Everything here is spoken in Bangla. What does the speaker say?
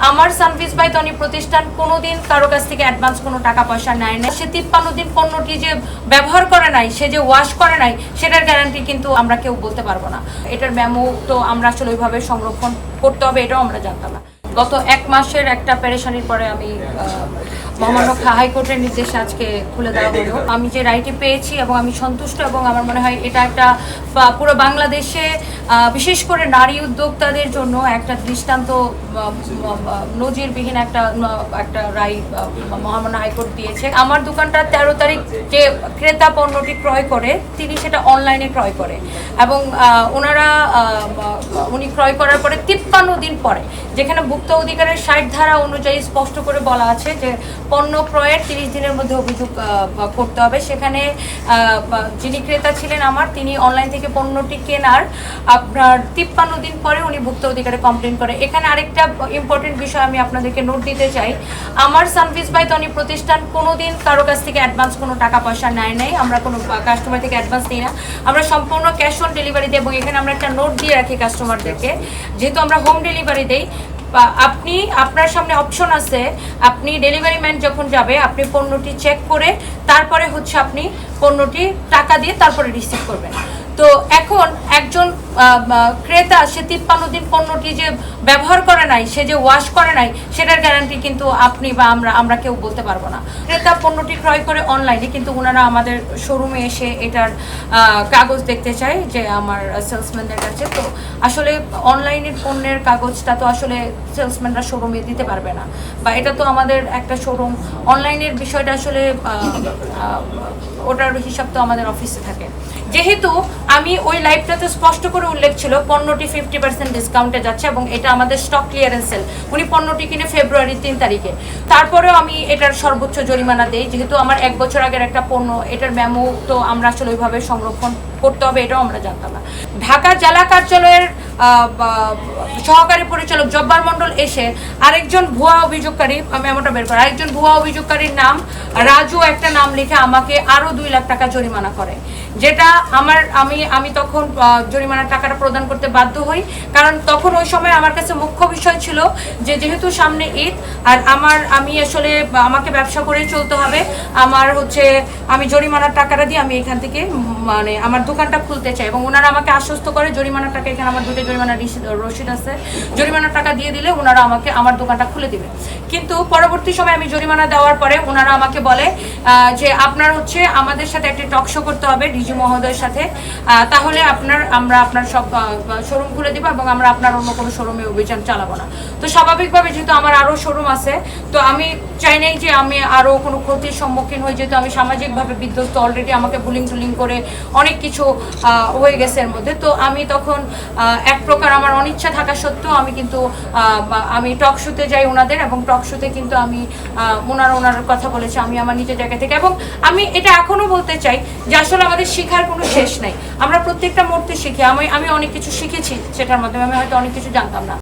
আমার সানভিস বাই তনি প্রতিষ্ঠান কোনোদিন কারো কাছ থেকে অ্যাডভান্স কোনো টাকা পয়সা নেয় না। সে 53 দিন পণ্যটি যে ব্যবহার করে নাই, সে যে ওয়াশ করে নাই, সেটার গ্যারান্টি কিন্তু আমরা কেউ বলতে পারবো না। এটার মেমো তো আমরা আসলে ওইভাবে সংরক্ষণ করতে হবে, এটাও আমরা জানতাম না। গত 1 মাসের একটা পেরেশানির পরে আমি মহামান্য হাইকোর্টের নির্দেশে আজকে খুলে দেওয়া হলো। আমি যে রায়টি পেয়েছি এবং আমি সন্তুষ্ট, এবং আমার মনে হয় এটা একটা পুরো বাংলাদেশে বিশেষ করে নারী উদ্যোক্তাদের জন্য একটা দৃষ্টান্ত, নজিরবিহীন একটা রায় মহামান্য হাইকোর্ট দিয়েছে। আমার দোকানটা 13 তারিখ যে ক্রেতা পণ্যটি ক্রয় করে, তিনি সেটা অনলাইনে ক্রয় করে, এবং উনি ক্রয় করার পরে 53 দিন পরে, যেখানে ভুক্ত অধিকারের 60 ধারা অনুযায়ী স্পষ্ট করে বলা আছে যে পণ্য ক্রয়ের 30 দিনের মধ্যে অভিযোগ করতে হবে, সেখানে যিনি ক্রেতা ছিলেন তিনি অনলাইন থেকে পণ্যটি কেনার আপনার 53 দিন পরে উনি ভুক্ত অধিকারে কমপ্লেন করে। এখানে আরেকটা ইম্পর্টেন্ট বিষয় আমি আপনাদেরকে নোট দিতে চাই। আমার সানভিস বাই তনি প্রতিষ্ঠান কোনোদিন কারো কাছ থেকে অ্যাডভান্স কোনো টাকা পয়সা নেয় নাই। আমরা কোনো কাস্টমার থেকে অ্যাডভান্স নিই না, আমরা সম্পূর্ণ ক্যাশ অন ডেলিভারি দিই। এবং এখানে আমরা একটা নোট দিয়ে রাখি কাস্টমারদেরকে, যেহেতু আমরা হোম ডেলিভারি দিই, আপনার সামনে অপশন আছে, আপনি ডেলিভারি ম্যান যখন যাবে আপনি পণ্যটি চেক করে তারপরে আপনি পণ্যটি টাকা দিয়ে তারপরে রিসিভ করবেন। তো এখন একজন ক্রেতা, সে 53 দিন পণ্যটি যে ব্যবহার করে নাই, সে যে ওয়াশ করে নাই, সেটার গ্যারান্টি কিন্তু আপনি বা আমরা কেউ বলতে পারবো না। ক্রেতা পণ্যটি ক্রয় করে অনলাইনে, কিন্তু ওনারা আমাদের শোরুমে এসে এটার কাগজ দেখতে চায় যে আমার সেলসম্যানদের কাছে। তো আসলে অনলাইনের পণ্যের কাগজটা তো আসলে সেলসম্যানরা শোরুমে দিতে পারবে না, বা এটা তো আমাদের একটা শোরুম, অনলাইনের বিষয়টা আসলে ওটার হিসাব তো আমাদের অফিসে থাকে। যেহেতু আমি ওই লাইভটাতে স্পষ্ট করে উল্লেখ ছিল পণ্যটি 50% ডিসকাউন্টে যাচ্ছে, এবং এটা আমাদের স্টক ক্লিয়ারেন্স সেল, উনি পণ্যটি কিনে ফেব্রুয়ারি 3 তারিখে, তারপরেও আমি এটার সর্বোচ্চ জরিমানা দেই। যেহেতু আমার 1 বছর আগের একটা পণ্য, এটার মেমো তো আমরা আসলে ওইভাবে সংরক্ষণ করতে হবে, এটাও আমরা জানতাম না। ঢাকা জেলা কার্যালয়ের সহকারী পরিচালক জব্বার মণ্ডল এসে আরেকজন ভুয়া অভিযোগকারী, মেমোটা বের করে, আরেকজন ভুয়া অভিযোগকারীর নাম রাজু একটা নাম লিখে আমাকে আরও 2 লাখ টাকা জরিমানা করে, যেটা আমি তখন জরিমানার টাকাটা প্রদান করতে বাধ্য হই। কারণ তখন ওই সময় আমার কাছে মুখ্য বিষয় ছিল যে যেহেতু সামনে ঈদ, আর আমি আসলে আমাকে ব্যবসা করেই চলতে হবে, আমি জরিমানার টাকাটা দিয়ে আমি এখান থেকে মানে আমার দোকানটা খুলতে চাই। এবং ওনারা আমাকে আশ্বস্ত করে জরিমানার টাকা, এখানে আমার 2টা জরিমানার রসিদ আছে, জরিমানার টাকা দিয়ে দিলে ওনারা আমাকে আমার দোকানটা খুলে দিবে। কিন্তু পরবর্তী সময় আমি জরিমানা দেওয়ার পরে ওনারা আমাকে বলে যে আপনার আমাদের সাথে একটা টক শো করতে হবে ডিজি মহোদয়ের সাথে, তাহলে আমরা আপনার সব শোরুম খুলে দিব, এবং আমরা আপনার অন্য কোনো শোরুমে অভিযান চালাবো না। তো স্বাভাবিকভাবে যেহেতু আমার আরও শোরুম আছে, তো আমি চাই নাই যে আমি আরও কোনো ক্ষতির সম্মুখীন হই, যেহেতু আমি সামাজিকভাবে বিধ্বস্ত, অলরেডি আমাকে বুলিং করে অনেক কিছু হয়ে গেছে এর মধ্যে। তো আমি তখন এক প্রকার আমার অনিচ্ছা থাকা সত্ত্বেও আমি টক শোতে যাই ওনাদের, এবং টক শোতে কিন্তু আমি ওনার কথা বলেছি আমি আমার নিজের জায়গা থেকে। এবং আমি এটা এখনো বলতে চাই যে আসলে আমাদের শেখার কোনো শেষ নাই, আমরা প্রত্যেকটা মুহূর্তে শিখি। আমি অনেক কিছু শিখেছি, সেটার মাধ্যমে আমি হয়তো অনেক কিছু জানতাম না।